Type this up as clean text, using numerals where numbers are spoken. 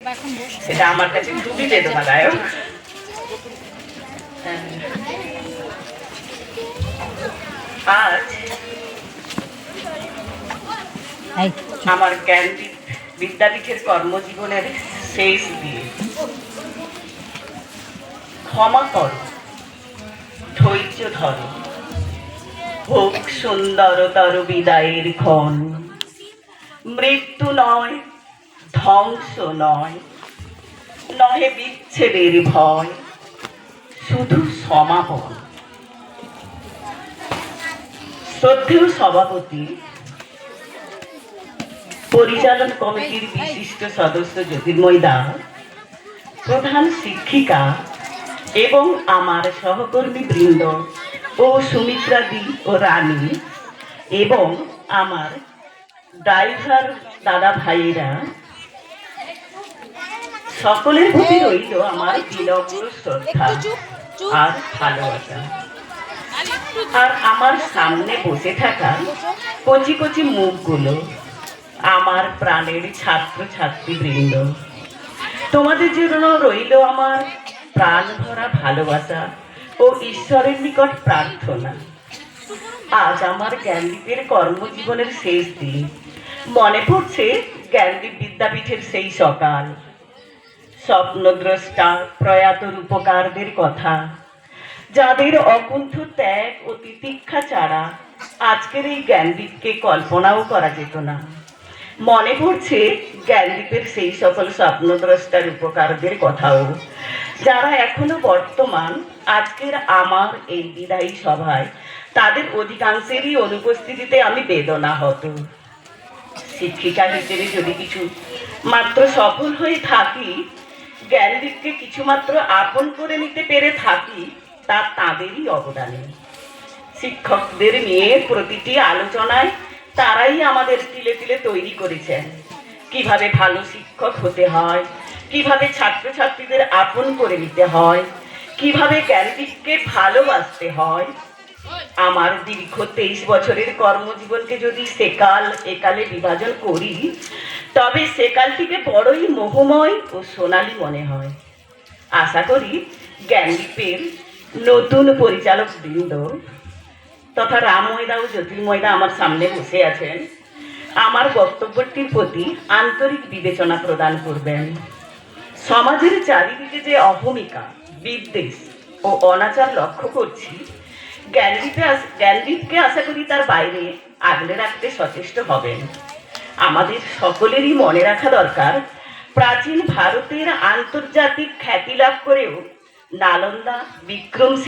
সেটা আমার কাছে খুবই বেদনাদায়ক। আজ আমার জ্ঞান বিদ্যাপীঠের কর্মজীবনের শেষ দিয়ে ক্ষমা করো, ধৈর্য ধরো, হোক সুন্দরতর বিদায়ের ক্ষণ। মৃত্যু নয়, ধ্বংস নয়, নহে বিচ্ছেদের ভয়, শুধু সমাপন। শ্রদ্ধেয় সভাপতি, পরিচালন কমিটির বিশিষ্ট সদস্য জ্যোতির্ময় দাস, প্রধান শিক্ষিকা এবং আমার সহকর্মী বৃন্দ ও সুমিত্রাদি ও রানী এবং আমার ড্রাইভার দাদা ভাইয়েরা, সকলের প্রতি রইল আমার বিনম্র শ্রদ্ধা আর ভালোবাসা। আর আমার সামনে বসে থাকা কচি কচি মুখগুলো আমার প্রাণের ছাত্র ছাত্রী বৃন্দ, তোমাদের জন্য রইল আমার প্রাণ ভরা ভালোবাসা ও ঈশ্বরের নিকট প্রার্থনা। আজ আমার জ্ঞানদীপের কর্মজীবনের শেষ দিন। মনে পড়ছে জ্ঞানদীপ বিদ্যাপীঠের সেই সকাল, স্বপ্নদ্রষ্টা প্রয়াত রূপকারদের কথা, যাদের অকুণ্ঠ ত্যাগ ও তিতিক্ষা ছাড়া আজকের এই জ্ঞানদীপকে কল্পনাও করা যেত না। মনে পড়ছে জ্ঞানদীপের সেই সকল স্বপ্নদ্রষ্টা রূপকারদের কথাও, যারা এখনো বর্তমান আজকের আমার এই বিদায়ী সভায়, তাদের অধিকাংশেরই অনুপস্থিতিতে আমি বেদনাহত। শিক্ষিকা হিসেবে যদি কিছু মাত্র সফল হয়ে থাকি, জ্ঞানদীপকে কিছুমাত্র আপন করে নিতে পেরে থাকি, তা তাদেরই অবদানে। শিক্ষকদের নিয়ে প্রতিটি আলোচনায় তারাই আমাদের তিলে তিলে তৈরি করেছেন কিভাবে ভালো শিক্ষক হতে হয়, কিভাবে ছাত্রছাত্রীদের আপন করে নিতে হয়, কিভাবে জ্ঞানদীপকে ভালোবাসতে হয়। আমার দীর্ঘ 23 বছরের কর্মজীবনকে যদি সেকাল একালে বিভাজন করি, তবে সেকালটিকে বড়ই মোহময় ও সোনালী মনে হয়। আশা করি জ্ঞানদীপের নতুন পরিচালক বৃন্দ তথা রামময়দা ও জ্যোতির্ময়দা আমার সামনে বসে আছেন, আমার বক্তব্যটির প্রতি আন্তরিক বিবেচনা প্রদান করবেন। সমাজের চারিদিকে যে অহমিকা, বিদ্বেষ ও অনাচার লক্ষ্য করছি, জ্ঞানদীপকে আশা করি তার বাইরে আগলে রাখতে সচেষ্ট হবেন। আমাদের সকলেরই মনে রাখা দরকার, প্রাচীন ভারতের আন্তর্জাতিক খ্যাতি লাভ করেও নালন্দা, বিক্রম